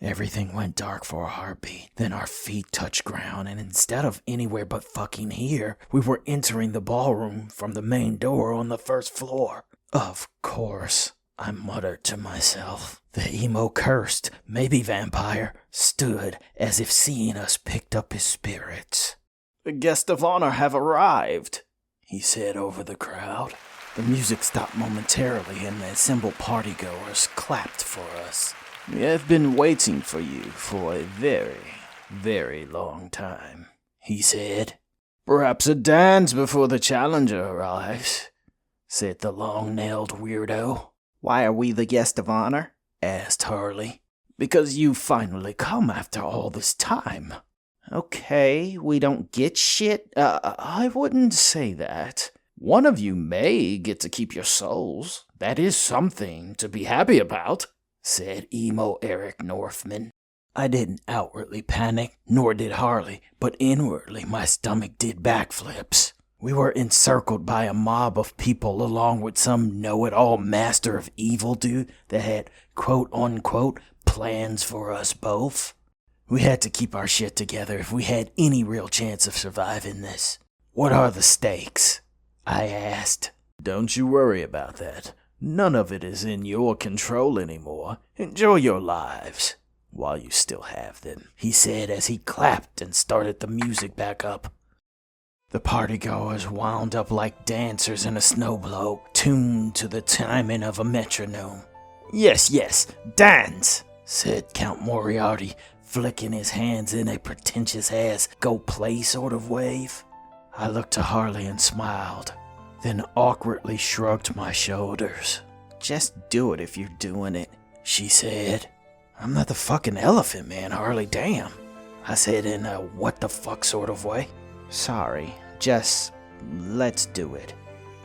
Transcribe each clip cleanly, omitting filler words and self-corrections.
Everything went dark for a heartbeat. Then our feet touched ground, and instead of anywhere but fucking here, we were entering the ballroom from the main door on the first floor. Of course, I muttered to myself. The emo cursed, maybe vampire, stood as if seeing us picked up his spirits. "The guests of honor have arrived," he said over the crowd. The music stopped momentarily and the assembled partygoers clapped for us. "We have been waiting for you for a very, very long time," he said. "Perhaps a dance before the challenger arrives," said the long-nailed weirdo. "Why are we the guest of honor?" asked Harlii. "Because you finally come after all this time." "Okay, we don't get shit." I wouldn't say that. One of you may get to keep your souls. That is something to be happy about," said emo Eric Northman. I didn't outwardly panic, nor did Harlii, but inwardly my stomach did backflips. We were encircled by a mob of people along with some know-it-all master of evil dude that had quote-unquote plans for us both. We had to keep our shit together if we had any real chance of surviving this. "What are the stakes?" I asked. "Don't you worry about that. None of it is in your control anymore. Enjoy your lives while you still have them," he said as he clapped and started the music back up. The partygoers wound up like dancers in a snowblow, tuned to the timing of a metronome. Yes, dance," said Count Moriarty, flicking his hands in a pretentious-ass go-play sort of wave. I looked to Harlii and smiled, then awkwardly shrugged my shoulders. "Just do it if you're doing it," she said. "I'm not the fucking elephant man, Harlii, damn," I said in a what-the-fuck sort of way. "Sorry, just let's do it,"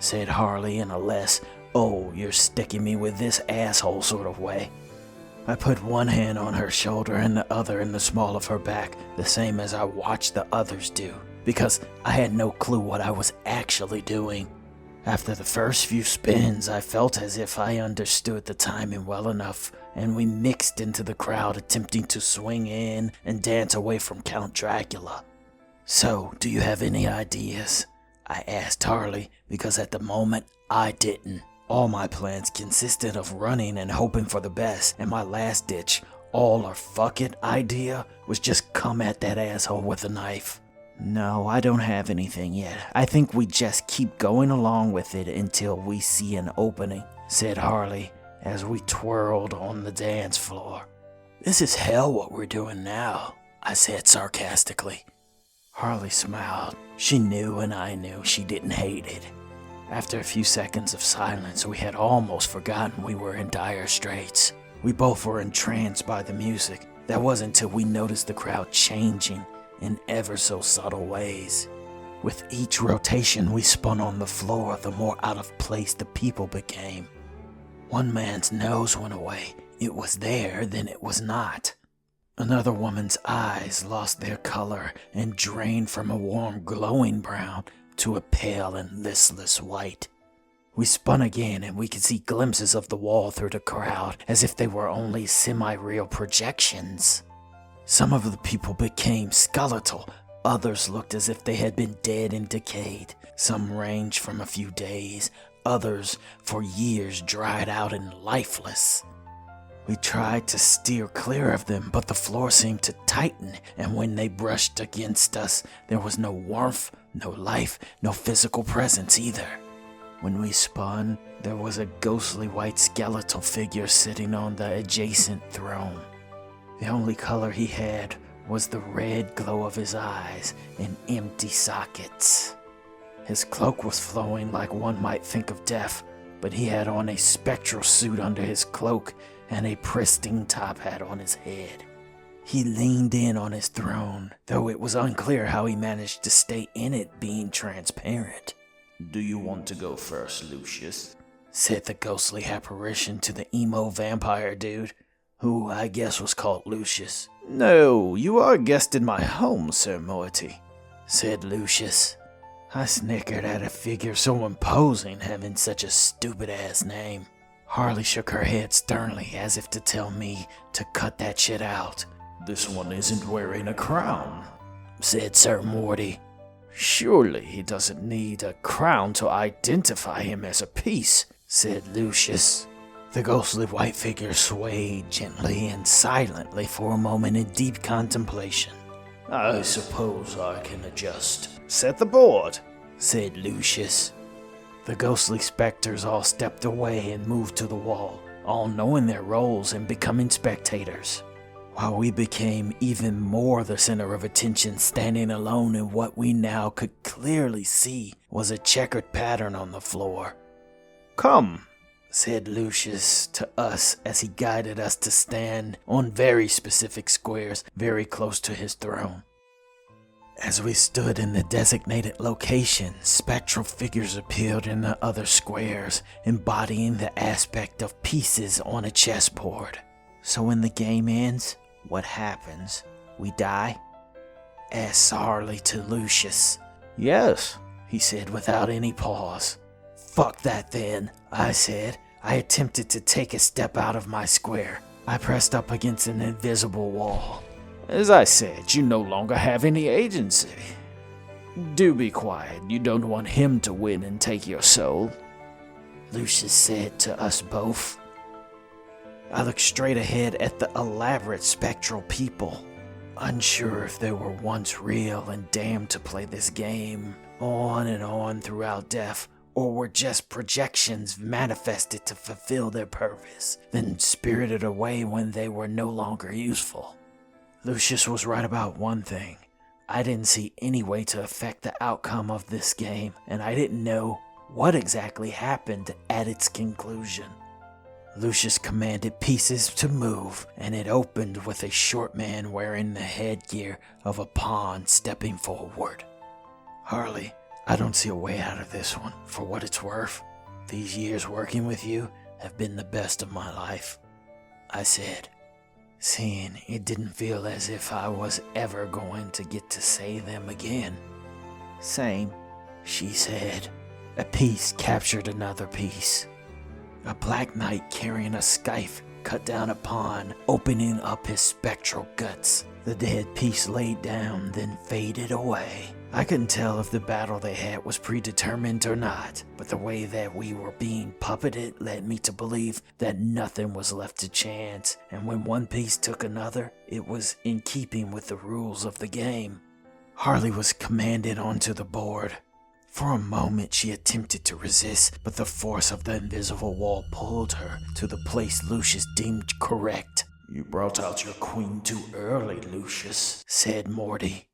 said Harlii in a less, "oh, you're sticking me with this asshole" sort of way. I put one hand on her shoulder and the other in the small of her back, the same as I watched the others do, because I had no clue what I was actually doing. After the first few spins, I felt as if I understood the timing well enough, and we mixed into the crowd attempting to swing in and dance away from Count Dracula. "So, do you have any ideas?" I asked Harlii, because at the moment, I didn't. All my plans consisted of running and hoping for the best, and my last-ditch, all or fuck it idea was just come at that asshole with a knife. "No, I don't have anything yet. I think we just keep going along with it until we see an opening," said Harlii as we twirled on the dance floor. "This is hell what we're doing now," I said sarcastically. Harlii smiled. She knew and I knew she didn't hate it. After a few seconds of silence, we had almost forgotten we were in dire straits. We both were entranced by the music. That wasn't until we noticed the crowd changing in ever so subtle ways. With each rotation we spun on the floor, the more out of place the people became. One man's nose went away. It was there, then it was not. Another woman's eyes lost their color and drained from a warm glowing brown to a pale and listless white. We spun again and we could see glimpses of the wall through the crowd as if they were only semi-real projections. Some of the people became skeletal, others looked as if they had been dead and decayed. Some ranged from a few days, others for years dried out and lifeless. We tried to steer clear of them, but the floor seemed to tighten, and when they brushed against us, there was no warmth, no life, no physical presence either. When we spun, there was a ghostly white skeletal figure sitting on the adjacent throne. The only color he had was the red glow of his eyes in empty sockets. His cloak was flowing like one might think of death, but he had on a spectral suit under his cloak and a pristine top hat on his head. He leaned in on his throne, though it was unclear how he managed to stay in it being transparent. "Do you want to go first, Lucius?" said the ghostly apparition to the emo vampire dude, who I guess was called Lucius. "No, you are a guest in my home, Sir Moiety," said Lucius. I snickered at a figure so imposing having such a stupid-ass name. Harlii shook her head sternly as if to tell me to cut that shit out. "This one isn't wearing a crown," said Sir Morty. "Surely he doesn't need a crown to identify him as a piece," said Lucius. The ghostly white figure swayed gently and silently for a moment in deep contemplation. "I suppose I can adjust." "Set the board," said Lucius. The ghostly specters all stepped away and moved to the wall, all knowing their roles and becoming spectators, while we became even more the center of attention, standing alone in what we now could clearly see was a checkered pattern on the floor. "Come," said Lucius to us as he guided us to stand on very specific squares very close to his throne. As we stood in the designated location, spectral figures appeared in the other squares, embodying the aspect of pieces on a chessboard. "So when the game ends, what happens? We die?" asked Harlii to Lucius. "Yes," he said without any pause. "Fuck that then," I said. I attempted to take a step out of my square. I pressed up against an invisible wall. "As I said, you no longer have any agency. Do be quiet. You don't want him to win and take your soul," Lucius said to us both. I looked straight ahead at the elaborate spectral people, unsure if they were once real and damned to play this game on and on throughout death, or were just projections manifested to fulfill their purpose, then spirited away when they were no longer useful. Lucius was right about one thing. I didn't see any way to affect the outcome of this game, and I didn't know what exactly happened at its conclusion. Lucius commanded pieces to move, and it opened with a short man wearing the headgear of a pawn stepping forward. "Harlii, I don't see a way out of this one. For what it's worth, these years working with you have been the best of my life," I said, seeing it didn't feel as if I was ever going to get to say them again. "Same," she said. A piece captured another piece. A black knight carrying a scythe cut down a pawn, opening up his spectral guts. The dead piece laid down, then faded away. I couldn't tell if the battle they had was predetermined or not, but the way that we were being puppeted led me to believe that nothing was left to chance, and when one piece took another, it was in keeping with the rules of the game. Harlii was commanded onto the board. For a moment she attempted to resist, but the force of the invisible wall pulled her to the place Lucius deemed correct. "You brought out your queen too early, Lucius," said Morty.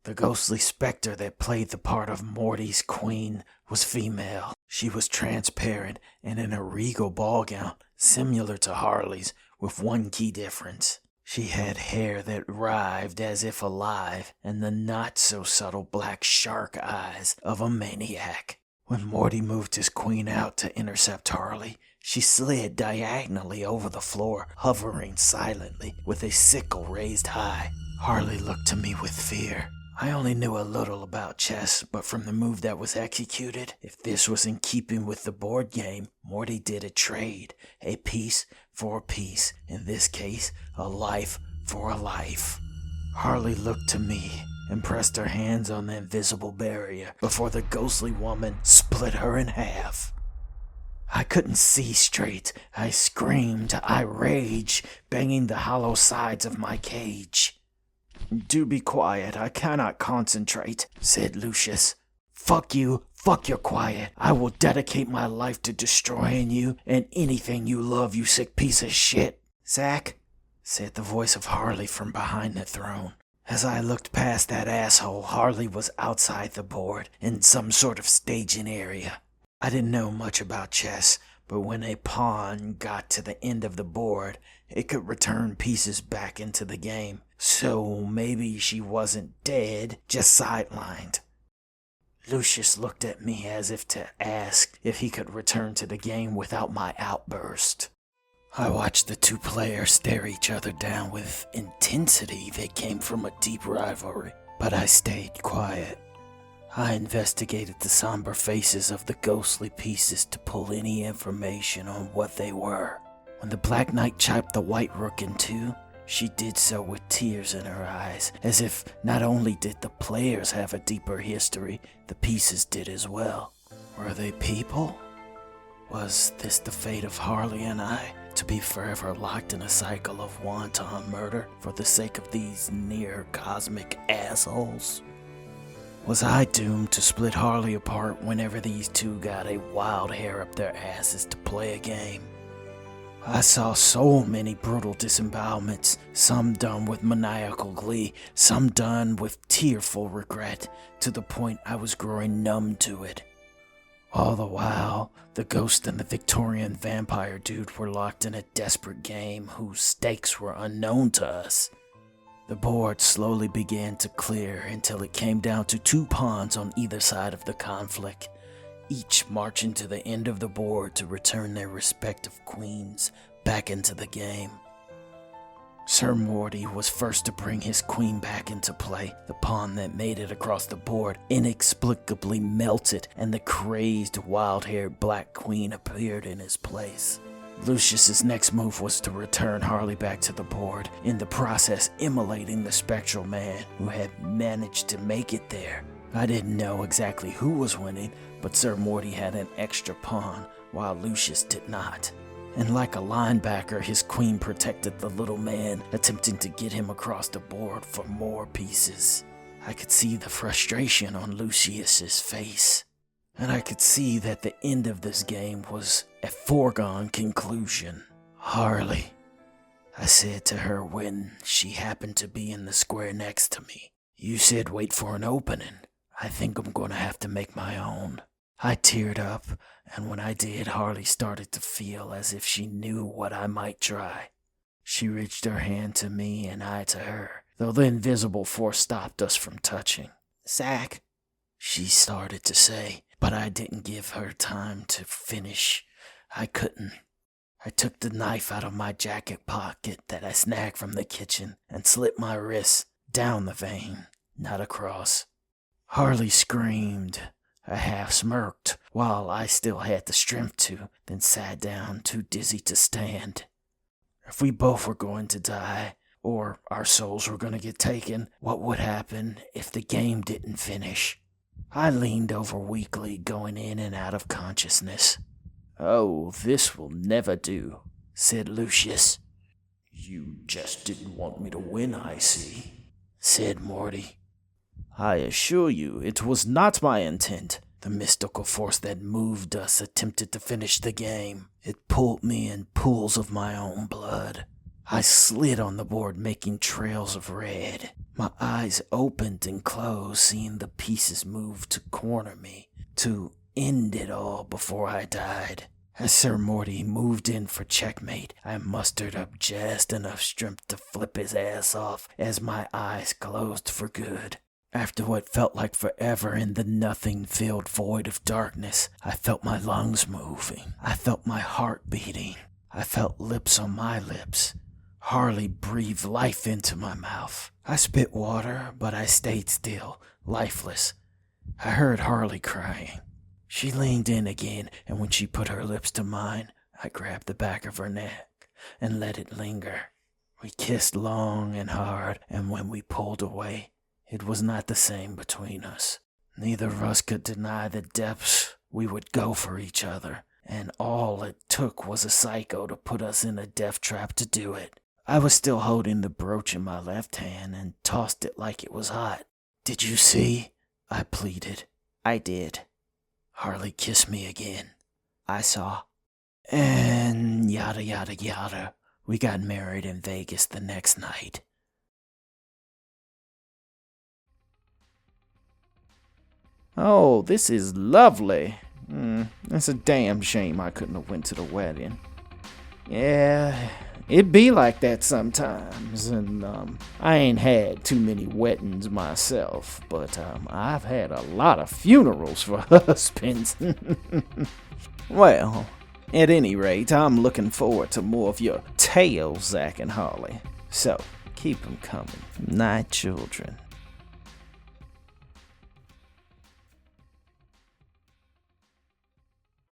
The ghostly specter that played the part of Morty's queen was female. She was transparent and in a regal ball gown, similar to Harley's, with one key difference. She had hair that writhed as if alive, and the not-so-subtle black shark eyes of a maniac. When Morty moved his queen out to intercept Harlii, she slid diagonally over the floor, hovering silently with a sickle raised high. Harlii looked to me with fear. I only knew a little about chess, but from the move that was executed, if this was in keeping with the board game, Morty did a trade, a piece for a piece, in this case, a life for a life. Harlii looked to me and pressed her hands on the invisible barrier before the ghostly woman split her in half. I couldn't see straight. I screamed, I raged, banging the hollow sides of my cage. "Do be quiet, I cannot concentrate," said Lucius. "Fuck you, fuck your quiet. I will dedicate my life to destroying you and anything you love, you sick piece of shit." "Zach," said the voice of Harlii from behind the throne. As I looked past that asshole, Harlii was outside the board in some sort of staging area. I didn't know much about chess, but when a pawn got to the end of the board, it could return pieces back into the game. So maybe she wasn't dead, just sidelined. Lucius looked at me as if to ask if he could return to the game without my outburst. I watched the two players stare each other down with intensity that came from a deep rivalry, but I stayed quiet. I investigated the somber faces of the ghostly pieces to pull any information on what they were. When the Black Knight chipped the White Rook in two, she did so with tears in her eyes, as if not only did the players have a deeper history, the pieces did as well. Were they people? Was this the fate of Harlii and I, to be forever locked in a cycle of wanton murder for the sake of these near-cosmic assholes? Was I doomed to split Harlii apart whenever these two got a wild hair up their asses to play a game? I saw so many brutal disembowelments, some done with maniacal glee, some done with tearful regret, to the point I was growing numb to it. All the while, the ghost and the Victorian vampire dude were locked in a desperate game whose stakes were unknown to us. The board slowly began to clear until it came down to two pawns on either side of the conflict, each marching to the end of the board to return their respective queens back into the game. Sir Morty was first to bring his queen back into play. The pawn that made it across the board inexplicably melted, and the crazed, wild-haired Black Queen appeared in his place. Lucius's next move was to return Harlii back to the board, in the process immolating the spectral man who had managed to make it there. I didn't know exactly who was winning, but Sir Morty had an extra pawn, while Lucius did not. And like a linebacker, his queen protected the little man, attempting to get him across the board for more pieces. I could see the frustration on Lucius's face, and I could see that the end of this game was a foregone conclusion. "Harlii," I said to her when she happened to be in the square next to me. "You said wait for an opening. I think I'm gonna have to make my own." I teared up, and when I did, Harlii started to feel as if she knew what I might try. She reached her hand to me and I to her, though the invisible force stopped us from touching. "Zach," she started to say, but I didn't give her time to finish. I couldn't. I took the knife out of my jacket pocket that I snagged from the kitchen and slit my wrist down the vein, not across. Harlii screamed. I half smirked, while I still had the strength to, then sat down, too dizzy to stand. If we both were going to die, or our souls were going to get taken, what would happen if the game didn't finish? I leaned over weakly, going in and out of consciousness. "Oh, this will never do," said Lucius. "You just didn't want me to win, I see," said Morty. "I assure you, it was not my intent. The mystical force that moved us attempted to finish the game. It pulled me in pools of my own blood. I slid on the board, making trails of red. My eyes opened and closed, seeing the pieces move to corner me, to end it all before I died. As Sir Morty moved in for checkmate, I mustered up just enough strength to flip his ass off as my eyes closed for good. After what felt like forever in the nothing-filled void of darkness, I felt my lungs moving. I felt my heart beating. I felt lips on my lips. Harlii breathed life into my mouth. I spit water, but I stayed still, lifeless. I heard Harlii crying. She leaned in again, and when she put her lips to mine, I grabbed the back of her neck and let it linger. We kissed long and hard, and when we pulled away, it was not the same between us. Neither of us could deny the depths we would go for each other, and all it took was a psycho to put us in a death trap to do it. I was still holding the brooch in my left hand and tossed it like it was hot. "Did you see?" I pleaded. "I did." Harlii kissed me again. "I saw." And yada yada yada. We got married in Vegas the next night. "Oh, this is lovely. It's a damn shame I couldn't have went to the wedding." "Yeah, it be like that sometimes, and I ain't had too many weddings myself, but I've had a lot of funerals for husbands." "Well, at any rate, I'm looking forward to more of your tales, Zach and Harlii. So, keep 'em coming. Night, children."